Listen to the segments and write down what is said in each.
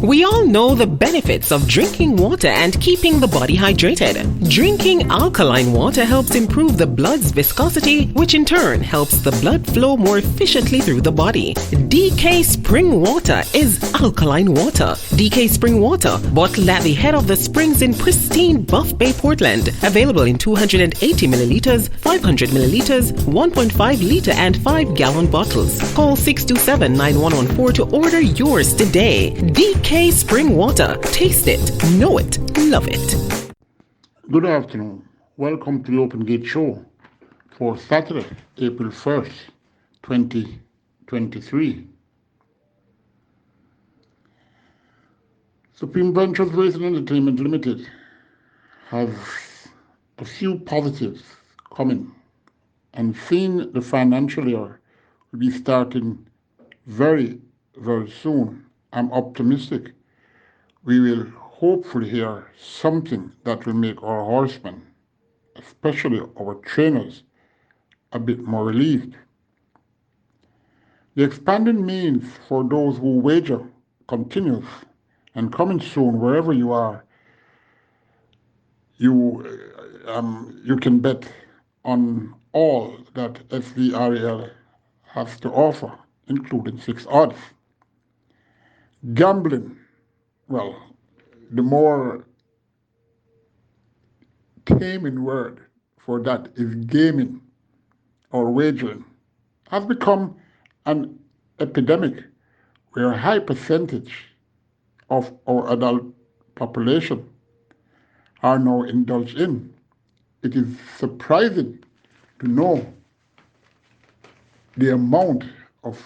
We all know the benefits of drinking water and keeping the body hydrated. Drinking alkaline water helps improve the blood's viscosity, which in turn helps the blood flow more efficiently through the body. DK Spring Water is alkaline water. DK Spring Water, bottled at the head of the springs in pristine Buff Bay, Portland. Available in 280 milliliters, 500 milliliters, 1.5 liter and 5-gallon bottles. Call 627-9114 to order yours today. DK Spring Water. Taste it, know it, love it. Good afternoon. Welcome to the Open Gate Show for Saturday, April 1st, 2023. Supreme Ventures Racing Entertainment Limited has a few positives coming, and seeing the financial year will be starting very, very soon. I'm optimistic we will hopefully hear something that will make our horsemen, especially our trainers, a bit more relieved. The expanding means for those who wager continues, and coming soon wherever you are, you can bet on all that SVRL has to offer, including 6 odds. Gambling, well, the more taming word for that is gaming or wagering, has become an epidemic where a high percentage of our adult population are now indulged in. It is surprising to know the amount of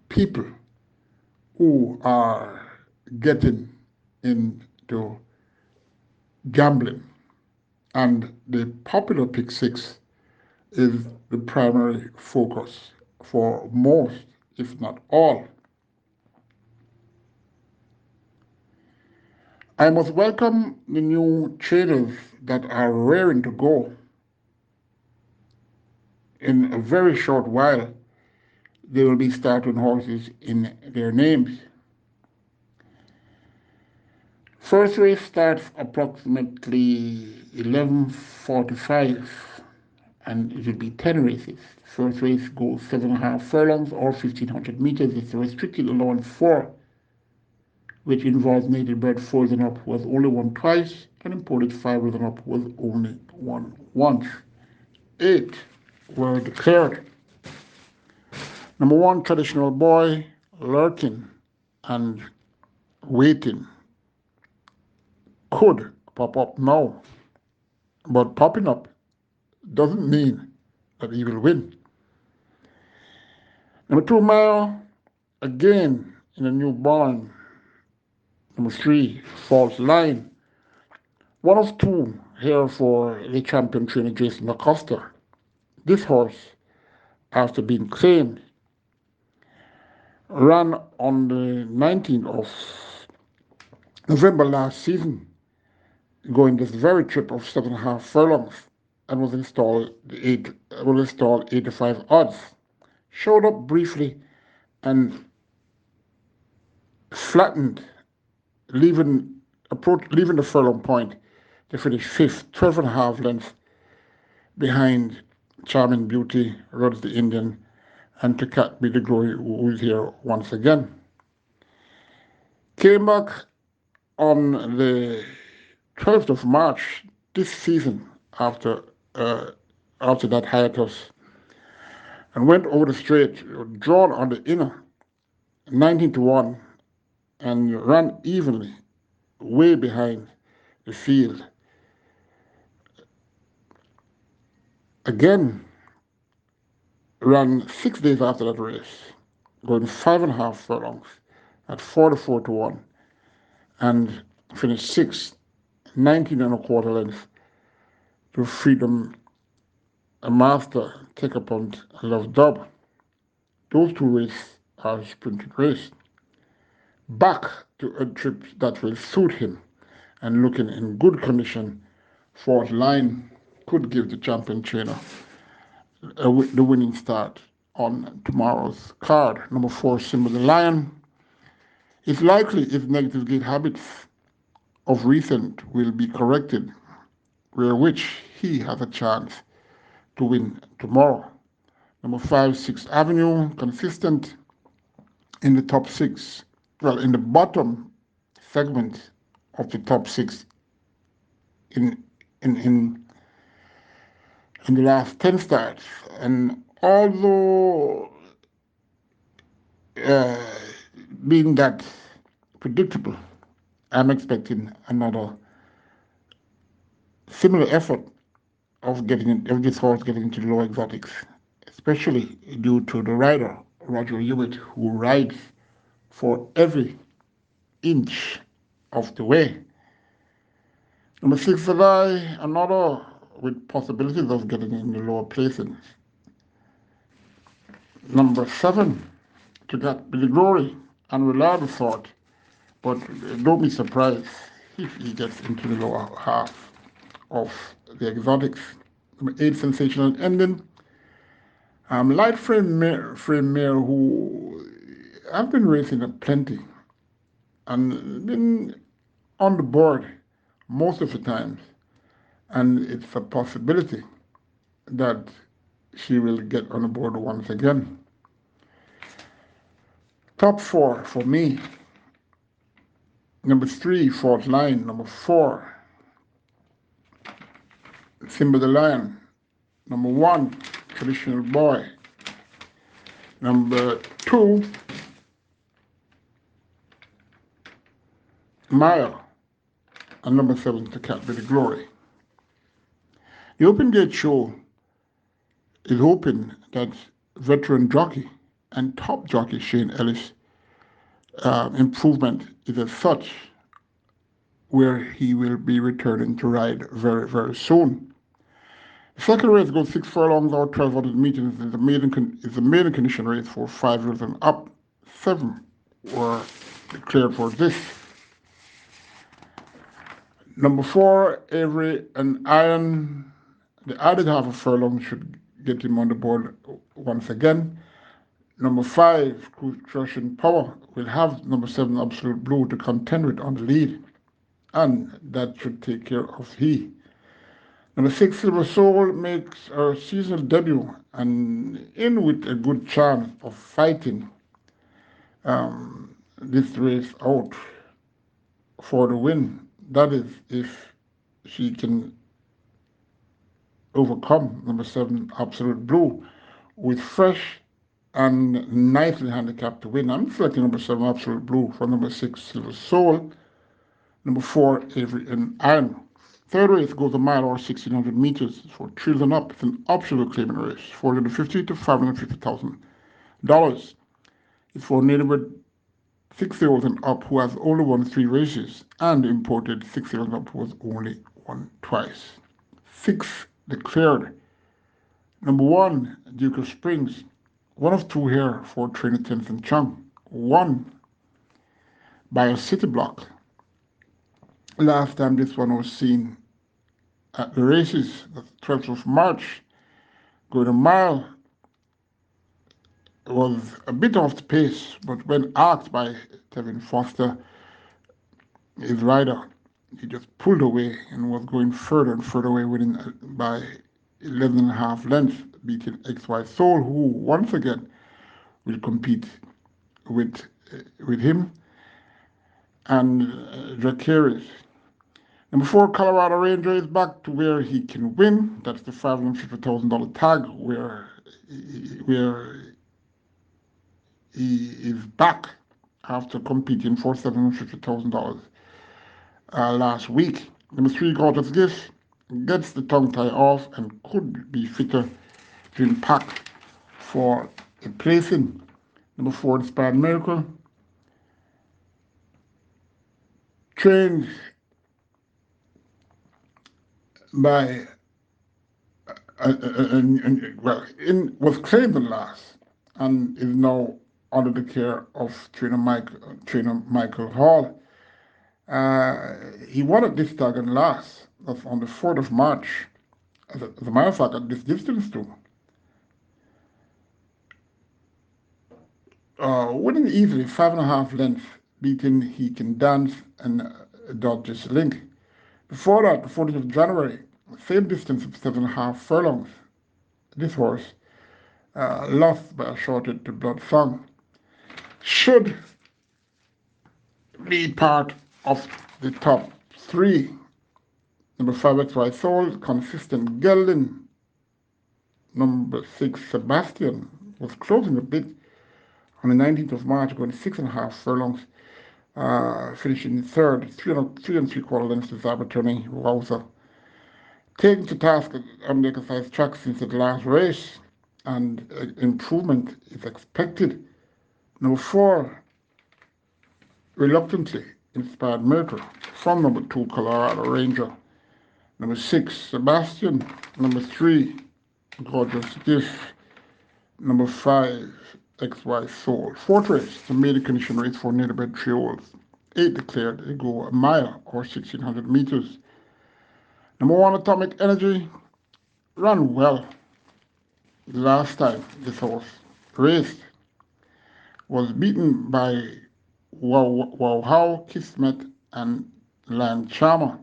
people who are getting into gambling, and the popular Pick 6 is the primary focus for most, if not all. I must welcome the new trainers that are raring to go. In a very short while, they will be starting horses in their names. First race starts approximately 11:45, and it will be 10 races. First race goes 7.5 furlongs or 1,500 meters. It's a restricted allowance 4, which involves native bred 4s and up, was only won twice, and imported 5s and up was only won once. 8 were declared. Number 1, Traditional Boy, lurking and waiting, could pop up now, but popping up doesn't mean that he will win. Number 2, Mile, again in a new barn. Number 3, False Line. 1 of 2 here for the champion trainer Jason Acosta. This horse, after being claimed, ran on the 19th of November last season, going this very trip of 7.5 furlongs, and was installed 85 odds. Showed up briefly and flattened, leaving the furlong point to finish 5th, 12.5 lengths behind Charming Beauty, Rhodes the Indian, and To Cat Be the Glory, who is here once again. Came back on the 12th of March this season after that hiatus, and went over the straight, drawn on the inner, 19-1, and ran evenly, way behind the field. Again, ran 6 days after that race, going 5.5 furlongs at 44-1, and finished 6th, 19.25 lengths to Freedom, a Master, Take a Punt, and Love Dub. Those 2 races are sprinted races. Back to a trip that will suit him, and looking in good condition, Fourth Line could give the champion trainer the winning start on tomorrow's card. Number 4, Symbol the Lion. It's likely if negative gait habits of recent will be corrected, where which he has a chance to win tomorrow. Number 5, 6th Avenue, consistent in the top six, well, in the bottom segment of the top six in in in in the last 10 starts. And although uh, being that predictable, I'm expecting another similar effort of this horse getting into the low exotics, especially due to the rider Roger Hewitt, who rides for every inch of the way. Number 6, July, another with possibilities of getting in the lower placings. Number 7, to get Billy Glory, unreliable sort, but don't be surprised if he gets into the lower half of the exotics. Number 8, Sensational Ending. Light frame mare who I've been racing a plenty and been on the board most of the times, and it's a possibility that she will get on the board once again. Top 4 for me. Number 3, Fort Line. Number 4, Simba the Lion. Number 1, Traditional Boy. Number 2, Mile. And number 7, To Cat With the Glory. The Open Gate Show is hoping that veteran jockey and top jockey Shane Ellis' improvement is as such, where he will be returning to ride very, very soon. The second race goes 6 furlongs or 1,200 meters. It's a maiden condition race for 5-year-olds and up. 7 were declared for this. Number 4, Avery and Iron. The added half a furlong should get him on the board once again. Number 5, Crushing Power, will have number 7, Absolute Blue, to contend with on the lead, and that should take care of he. Number 6, Silver Soul, makes her seasonal debut and in with a good chance of fighting this race out for the win. That is, if she can overcome number 7, Absolute Blue, with fresh and nicely handicapped to win. I'm selecting number 7, Absolute Blue, for number 6, Silver Soul, number 4, Avery and Iron. Third race goes a mile or 1,600 meters for children up. It's an optional claiming race, $450,000 to $550,000. It's for neighborhood 6-year-olds and up who has only won 3 races, and imported 6-year-olds and up who has only won twice. 6 declared. Number 1, Duke of Springs, 1 of 2 here for trainer Tenson Chung. 1 by a city block. Last time this one was seen at the races, the 12th of March, going a mile, was a bit off the pace, but when asked by Tevin Foster, his rider, he just pulled away and was going further and further away, winning by 11.5 lengths, beating XY Soul, who once again will compete with him, and Dracarys. Number 4, Colorado Ranger, is back to where he can win. That's the $550,000 tag, where he is back after competing for $750,000 last week. Number 3, Gorgeous Gifts, gets the tongue tie off and could be fitter to impact for a placing. Number 4, Inspired Miracle, trained by was claimed last and is now under the care of trainer Michael Hall. He won at this tag and last. That's on the 4th of March. As a matter of fact, at this distance too. Winning easily, 5.5 lengths, beating He Can Dance and Dodges Link. Before that, the 14th of January, same distance of 7.5 furlongs. This horse lost by a shorted to Blood Song. Should be part of the top three. Number 5, XY Soul, consistent gelding. Number 6, Sebastian, was closing a bit on the 19th of March, going 6.5 furlongs, finishing third, 3 3/4 lengths to Zabatoni, Wowza. Taken to task on the exercise track since the last race, and improvement is expected. Number 4, Reluctantly Inspired Miracle, from number 2, Colorado Ranger. Number 6, Sebastian. Number 3, Gorgeous Gift. Number 5, XY Soul. Fourth race, the maiden condition race for native-bred trios. 8 declared they go a mile or 1,600 meters. Number 1, Atomic Energy, ran well the last time this horse raced. Was beaten by Wow How, Kismet, and Land Charmer.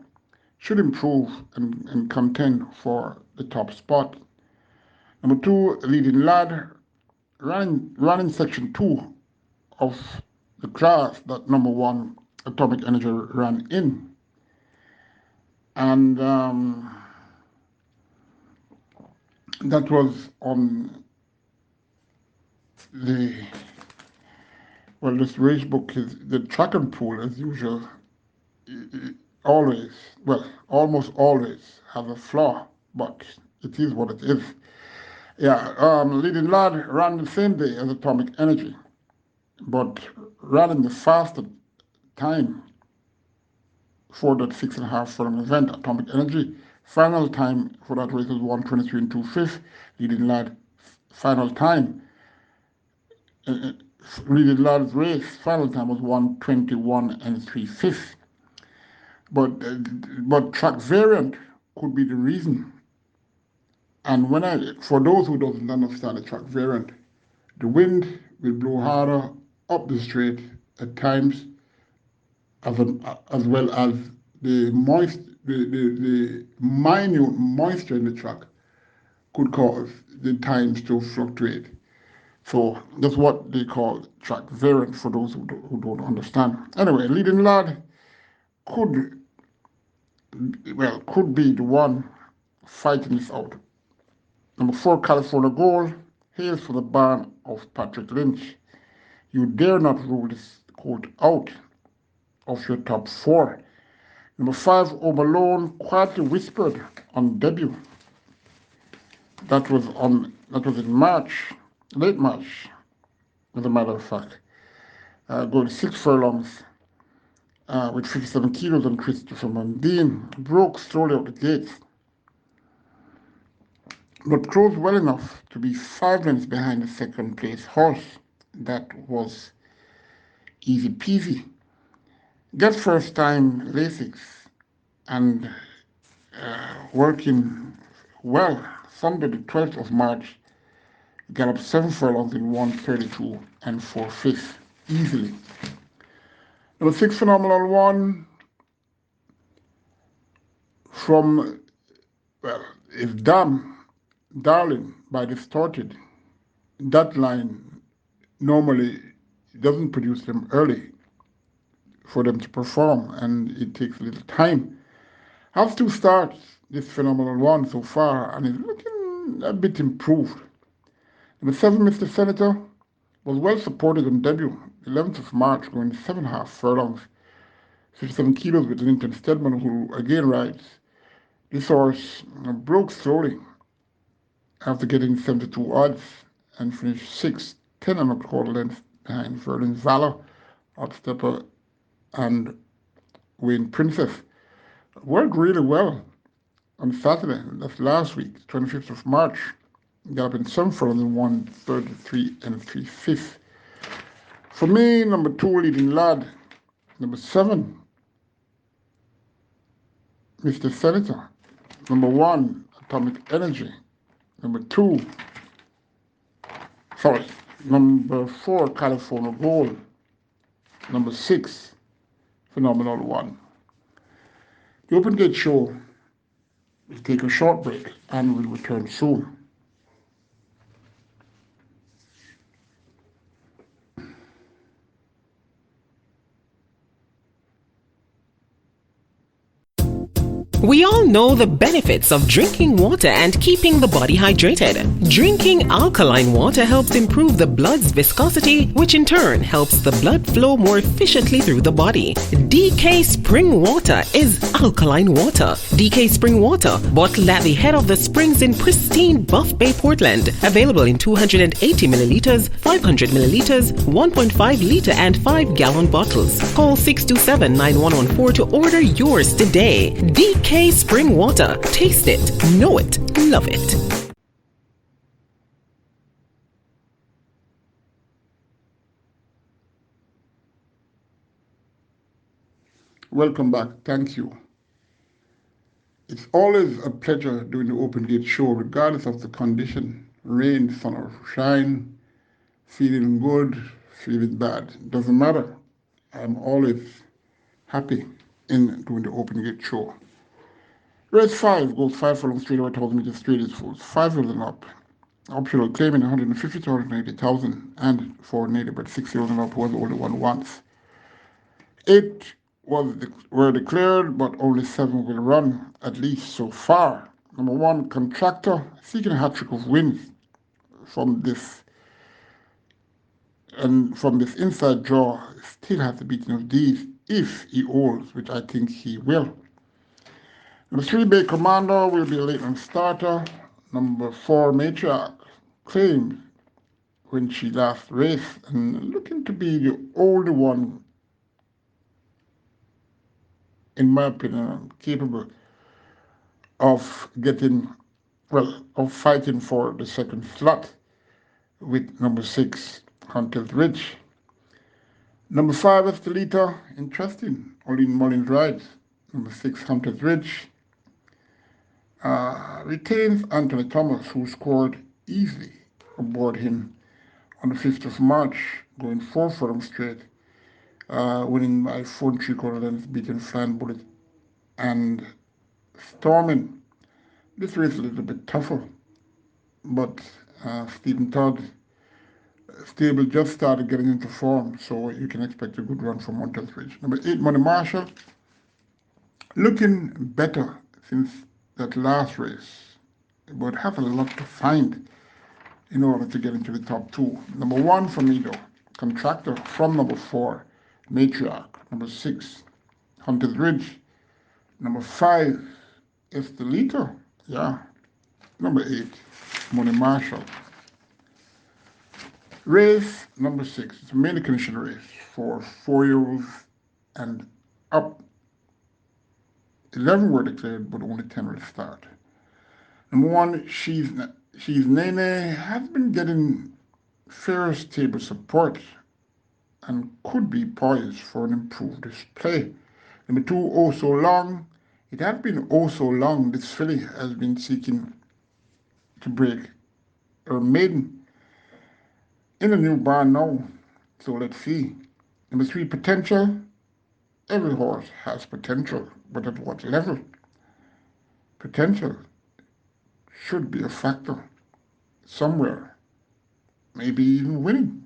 Should improve and contend for the top spot. Number 2, Leading Lad, running section 2 of the class that number 1, Atomic Energy, ran in. And that was on this race book is the track and pool as usual. Always, almost always have a flaw, but it is what it is. Yeah, Leading Lad ran the same day as Atomic Energy, but ran in the faster time for that 6.5 furlong event. Atomic Energy final time for that race was 1:23 and 2/5. Leading Lad final time. Leading Lad's race final time was 1:21 and 3/5. But track variant could be the reason. And for those who don't understand the track variant, the wind will blow harder up the straight at times, as well as the minute moisture in the track could cause the times to fluctuate. So that's what they call track variant for those who don't understand. Anyway, Leading Lad could be the one fighting this out. Number 4, California Gold, hails from the barn of Patrick Lynch. You dare not rule this colt out of your top 4. Number 5, Home Alone, quietly whispered on debut. That was in March, late March, as a matter of fact. Going 6 furlongs with 57 kilos on Christopher Mundine. Broke slowly out the gates, but closed well enough to be 5 lengths behind the second place horse. That was easy peasy. Gets first time Lasix and working well. Sunday the 12th of March, galloped 7 furlongs in 1:32 and 4/5 easily. Number 6, Phenomenal One, from, is Darling by Distorted. That line normally doesn't produce them early for them to perform, and it takes a little time. Has 2 starts, this Phenomenal One so far, and is looking a bit improved. Number 7, Mr. Senator, was well supported on debut, 11th of March, going 7.5 furlongs, 57 kilos with Linton Stedman, who again rides. This horse broke slowly after getting 72 odds and finished 6th, 10.25 lengths behind Verlin's Valor, Outstepper, and Wayne Princess. Worked really well on Saturday, that's last week, 25th of March, galloping 7 furlongs in 1:33 and 3/5. For me, number 2, Leading Lad. Number 7, Mr. Senator. Number 1, Atomic Energy. Number 4, California Gold. number 6, Phenomenal 1. The Open Gate Show will take a short break and will return soon. We all know the benefits of drinking water and keeping the body hydrated. Drinking alkaline water helps improve the blood's viscosity, which in turn helps the blood flow more efficiently through the body. DK Spring Water is alkaline water. DK Spring Water, bottled at the head of the springs in pristine Buff Bay, Portland. Available in 280 milliliters, 500 milliliters, 1.5 liter and 5-gallon bottles. Call 627-9114 to order yours today. DK Spring Water. Taste it, know it, love it. Welcome back. Thank you. It's always a pleasure doing the Open Gate Show, regardless of the condition, rain, sun or shine, feeling good, feeling bad. Doesn't matter. I'm always happy in doing the Open Gate Show. Race 5 goes 5 furlongs straight over 1,000 meters straight is full. 5 years and up. Optional claiming 150 to 180,000 and for native but 6 years and up was only won once. 8 were declared, but only 7 will run, at least so far. Number 1, Contractor, seeking a hat-trick of wins from this inside draw, still has the beating of these if he holds, which I think he will. Number 3, Bay Commander will be a late run starter. Number 4, Matriarch, claimed when she last raced and looking to be the only one, in my opinion, capable of fighting for the second slot with number 6, Hunter's Ridge. Number 5, Estelita, interesting. Olin Mullins rides. Number 6, Hunter's Ridge. Retains Anthony Thomas, who scored easily aboard him on the 5th of March, going 4 furlongs straight, winning by 4 3/4 lengths, beating Flying Bullet and Storming. This race is a little bit tougher, but Stephen Todd stable just started getting into form, so you can expect a good run from Hunter's Ridge. Number 8, Money Marshall, looking better since that last race, but have a lot to find in order to get into the top 2. Number 1 for me though, Contractor from number 4, Matriarch. Number 6, Hunter's Ridge. Number 5, Estelita. Yeah. Number 8, Money Marshall. Race number 6, it's a main condition race for 4-year-olds and up. 11 were declared, but only 10 will start. Number 1, She's Nene, has been getting fair stable support and could be poised for an improved display. Number 2, Oh So Long. It has been oh so long this filly has been seeking to break her maiden in a new barn now, so let's see. Number 3, Potential. Every horse has potential, but at what level? Potential should be a factor somewhere, maybe even winning.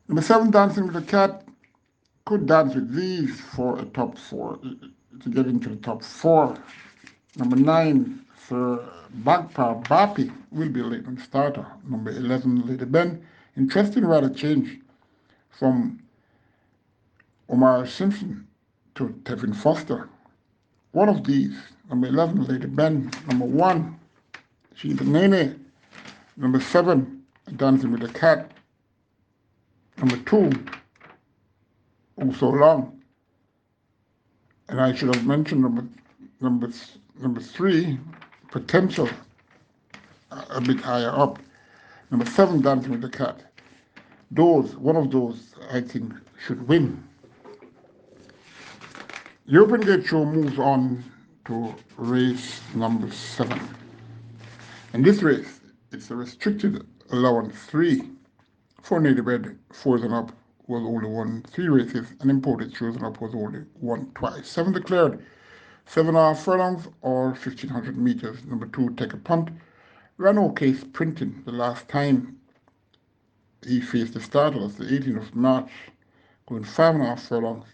Number 7, Dancing with a Cat, could dance with these for a top 4, to get into the top 4. Number 9, Sir Bagpa Bapi, will be a late run starter. Number 11, Lady Ben, interesting rider change from Omar Simpson to Tevin Foster. One of these, number 11, Lady Ben. Number 1, She's a Nene. Number 7, Dancing with a Cat. Number 2, Oh So Long. And I should have mentioned number 3, Potential, a bit higher up. Number 7, Dancing with the Cat. One of those, I think, should win. The Open Gate Show moves on to race number 7. In this race, it's a restricted allowance 3 for native bred 4s and up was only won 3 races, and imported chosen up was only won twice. 7 declared, 7.5 furlongs or 1,500 meters. Number 2, Take a Punt, ran okay sprinting the last time he faced the starters, the 18th of March, going 5.5 furlongs,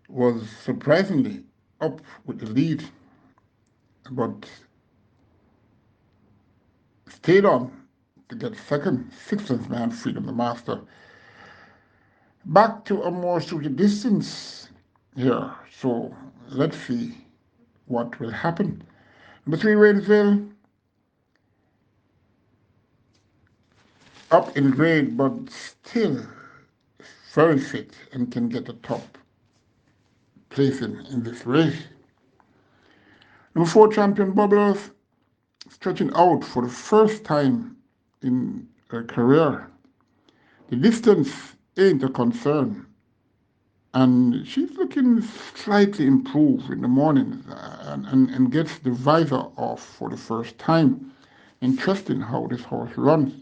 was surprisingly up with the lead, but stayed on to get second. Sixth man, Freedom the Master. Back to a more suited distance here, so let's see what will happen. Number 3, Rainsville, up in grade, but still very fit and can get a top place in this race. Number 4, Champion Bubbles, stretching out for the first time in her career. The distance ain't a concern, and she's looking slightly improved in the morning and gets the visor off for the first time. Interesting how this horse runs.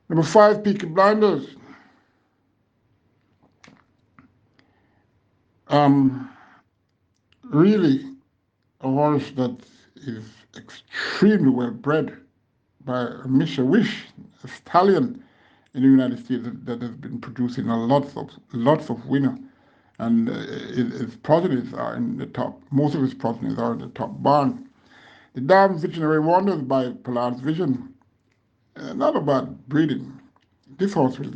Number 5, Peaky Blinders. Really a horse that is extremely well bred by Misha Wish, a stallion in the United States that has been producing lots of winner, and his progenies are in the top. Most of his progenies are in the top barn. The Dam Visionary Wonders by Pollard's Vision, not a bad breeding. This horse will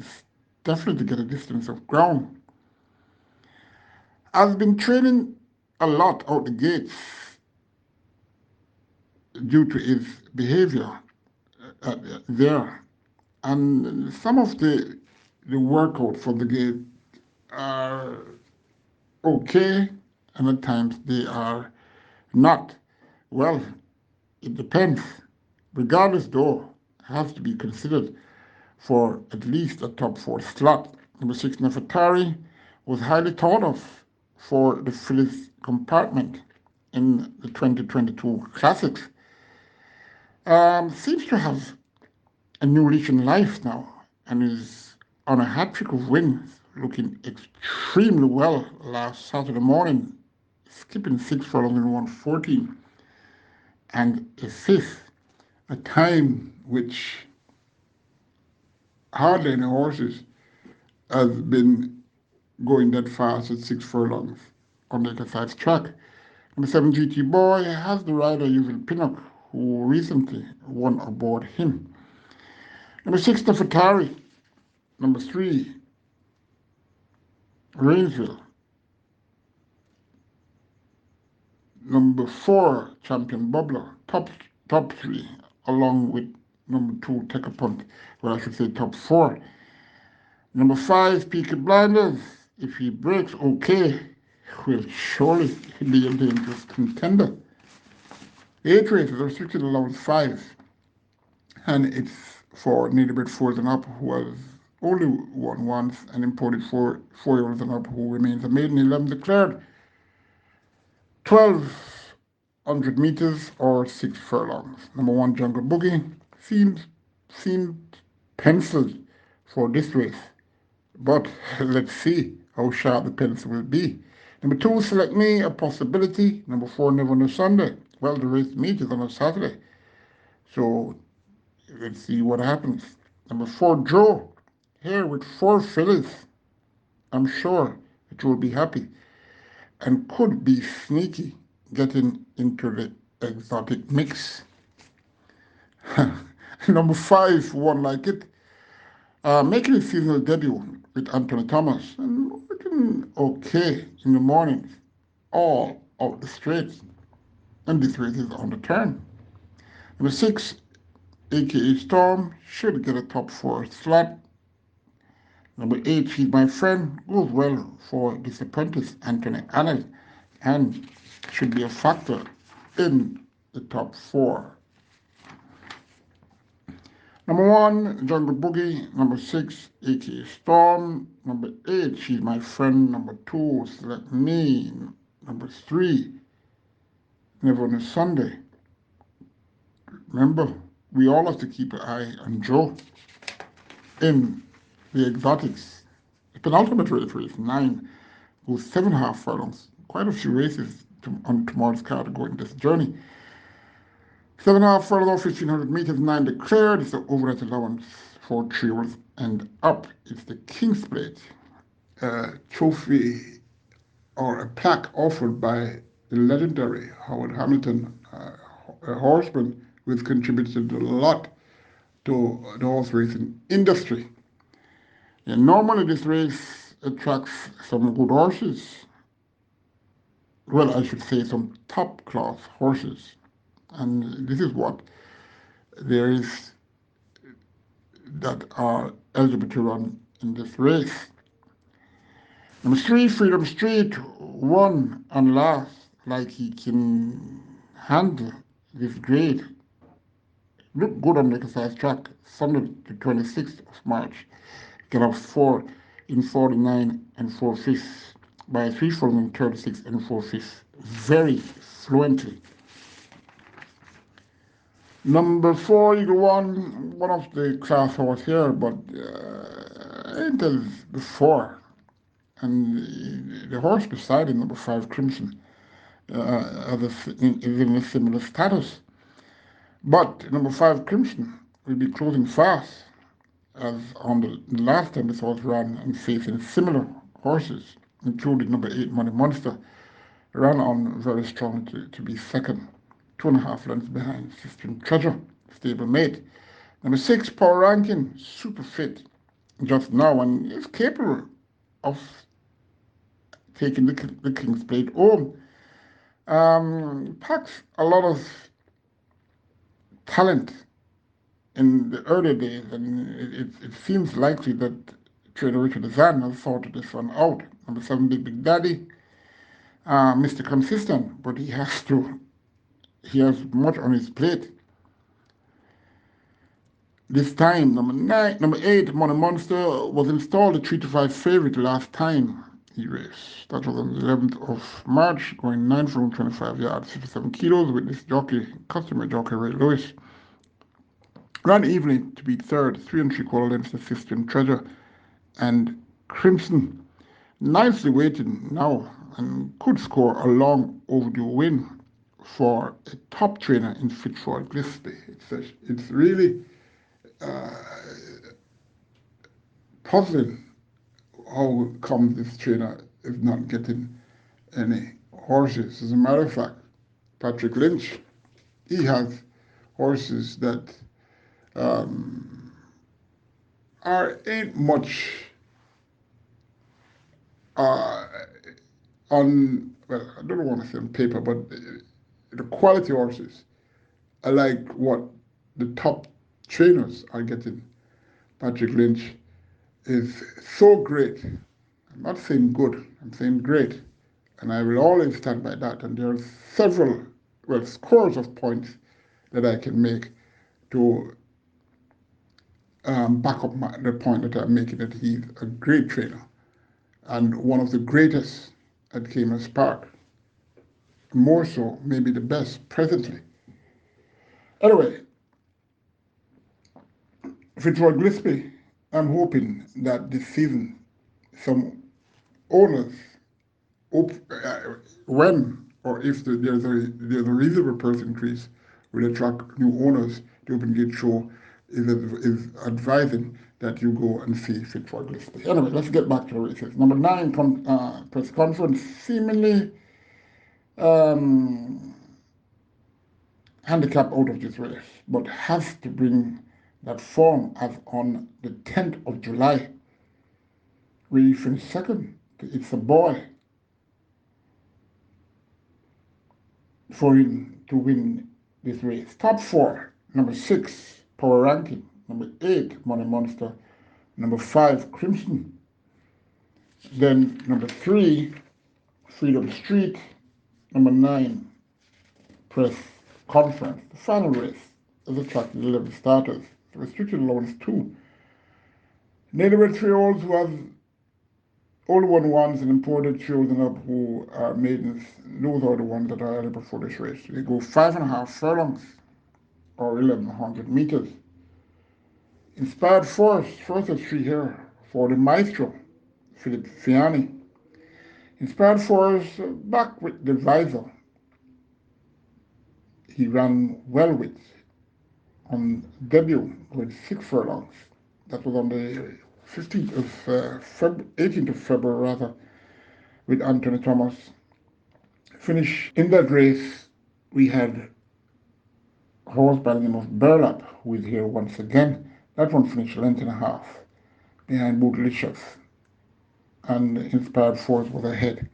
definitely get a distance of ground. Has been training a lot out the gates due to his behavior there. And some of the workout for the gate are okay, and at times they are not. Well, it depends. Regardless, though, has to be considered for at least a top 4 slot. Number 6, Nefertari, was highly thought of for the Phyllis compartment in the 2022 Classics. Seems to have a new leash in life now and is on a hat trick of wins, looking extremely well last Saturday morning, skipping 6 furlongs in 1:14 and a fifth, a time which hardly any horses has been going that fast at 6 furlongs on the exercise track. Number 7, GT Boy, has the rider Yuval Pinnock, who recently won aboard him. Number 6, Nefertari. Number 3, Rainsville. Number 4, Champion Bubbler. Top 3, along with number 2, Take a Punt. Well, I should say top 4. Number 5, Peaky Blinders. If he breaks okay, will surely be a dangerous contender. 8 races are restricted allowance 5, and it's for native 4s and up who has only won once, and imported 4-year-olds and up who remains a maiden. 11 declared, 1,200 meters or 6 furlongs. Number 1, Jungle Boogie, seemed penciled for this race, but let's see how sharp the pencil will be. Number 2, Select Me, a possibility. Number 4, Never on a Sunday. Well, the race meet is on a Saturday, so let's see what happens. Number 4, Joe, here with 4 fillies. I'm sure it will be happy and could be sneaky getting into the exotic mix. Number 5, One Like It, making his seasonal debut with Anthony Thomas and looking okay in the mornings, all out the straights, and this race is on the turn. Number 6, aka Storm, should get a top 4 slot. Number 8, She's My Friend, goes well for this apprentice, Anthony Allen, and should be a factor in the top 4. Number 1, Jungle Boogie. Number 6, aka Storm. Number 8, She's My Friend. Number 2, Select Me. Number 3, Never on a Sunday. Remember, we all have to keep an eye on Joe in the exotics. The penultimate race 9, goes 7.5 furlongs. Quite a few races on tomorrow's card to go in this journey. 7.5 furlongs, 1,500 meters, 9 declared. It's the overnight allowance for 3 years and up. It's the King's Plate trophy or a plaque offered by the legendary Howard Hamilton, a horseman who has contributed a lot to the horse racing industry. And normally this race attracts some good horses. Well, I should say some top class horses. And this is what there is that are eligible to run in this race. Number 3, Freedom Street, won and last like he can handle this grade. Look good on the exercise track, Sunday the 26th of March. Get off 4 in 49 and 4 fifths by 3 following 36 and 4 fifths very fluently. Number 4, Eagle one of the class horse here, but Intel's before. And the horse beside him, number 5, Crimson, is in a similar status. But number 5, Crimson, will be closing fast, as on the last time this horse ran and facing similar horses, including number 8, Money Monster, ran on very strong to be second, 2.5 lengths behind System Treasure, stablemate. Number 6, Power Ranking, super fit just now and is capable of taking the King's Plate home. Packs a lot of talent in the early days, and it seems likely that trainer Richard Zahn has sorted this one out. Number 7, Big Daddy, Mr. Consistent, but he has much on his plate. This time, number 8, Money Monster, was installed a 3-5 favorite last time he raced. That was on the 11th of March, going 9 from 25 yards, 57 kilos, with this customer jockey Ray Lewis. Ran evenly to beat third, 3 3/4 lengths to System Treasure and Crimson. Nicely weighted now and could score a long overdue win for a top trainer in Fitzroy Gillespie. It's really puzzling how come this trainer is not getting any horses. As a matter of fact, Patrick Lynch, he has horses that ain't much on, well, I don't want to say on paper, but the quality horses are like what the top trainers are getting. Patrick Lynch is so great. I'm not saying good, I'm saying great. And I will always stand by that. And there are several, well, scores of points that I can make to back up the point that I'm making, that he's a great trainer and one of the greatest at Caymanas Park. More so, maybe the best presently. Anyway, Fitzroy Gillespie, I'm hoping that this season some owners, when or if there's a reasonable price increase, will attract new owners. The Open Gate Show is advising that you go and see Fitzroy Gillespie. Anyway, let's get back to the races. Number 9, press conference, seemingly handicap out of this race, but has to bring that form as on the 10th of July, where he finished second. It's a boy for him to win this race. Top 4, number 6, Power Ranking, number 8, Money Monster, number 5, Crimson, then number 3, Freedom Street, number 9, Press Conference. The final race is attracted 11 starters. The restricted allowance 2. Native 3-year-olds who have older ones and imported children up who are maidens. Those are the ones that are eligible for this race. They go 5.5 furlongs or 1,100 meters. Inspired Force, first of 3 here, for the maestro, Philip Fiani. Inspired Force back with the visor he ran well with on debut with 6 furlongs. That was on the 18th of February rather, with Anthony Thomas. Finish in that race, we had a horse by the name of Burlap, who is here once again. That one finished length and a half behind Bootylicious, and Inspired Force was ahead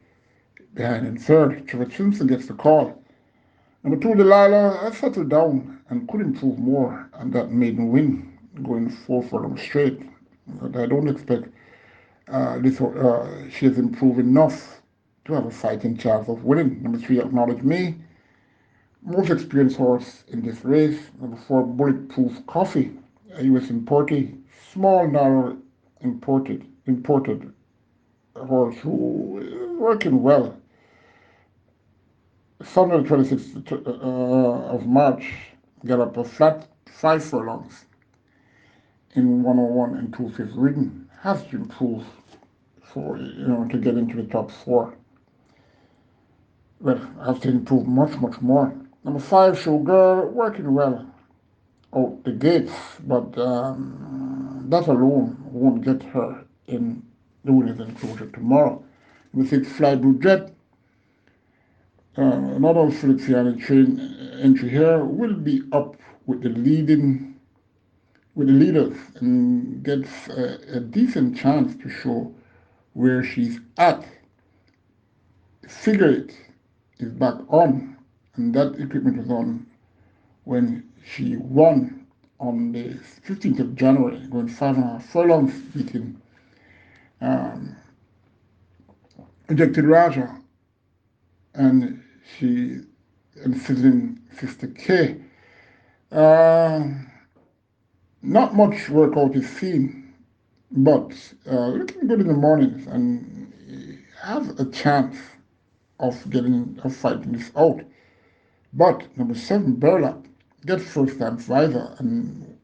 behind in third. Trevor Simpson gets the call. Number 2, Delilah, I settled down and could improve more on that maiden win, going 4 furlongs straight. But I don't expect she has improved enough to have a fighting chance of winning. Number 3, Acknowledge Me, most experienced horse in this race. Number 4, Bulletproof Coffee, a U.S. importee, small, narrow imported horse who is working well. Sunday, the 26th of March, got up a flat 5 furlongs in 101 and 2/5 ridden. Has to improve to get into the top 4. But has to improve much more. Number 5, Showgirl, working well out the gates, but that alone won't get her in the winners enclosure tomorrow. Number 6, Fly Blue Jet. Another Feliciano train entry here will be up with the leaders and gets a decent chance to show where she's at. Figure It is back on, and that equipment was on when she won on the 15th of January, going 5.5 furlongs, beating Ejected Raja and Sizzling Sister K. Not much workout is seen, but looking good in the mornings and have a chance of fighting this out. But number 7, Burlap, gets first time visor, and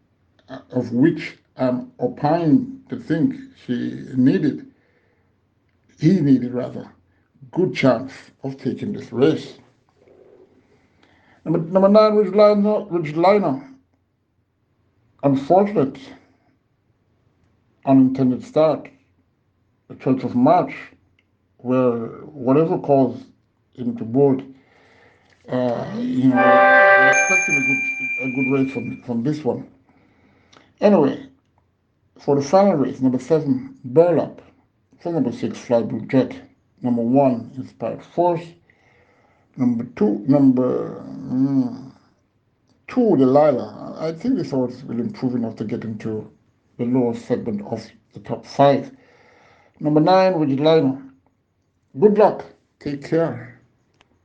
of which I'm opining to think he needed rather, good chance of taking this race. Number 9, Ridgeliner. Unfortunate unintended start, the 12th of March, where whatever caused him to board, we're expecting a good race from this one. Anyway, for the final race, number 7, Burlap. For number 6, Fly Blue Jet. Number 1, Inspired Force. Number 2, Delilah. I think this horse will improve enough to get into the lower segment of the top 5. Number 9, Ridgeliner. Good luck. Take care.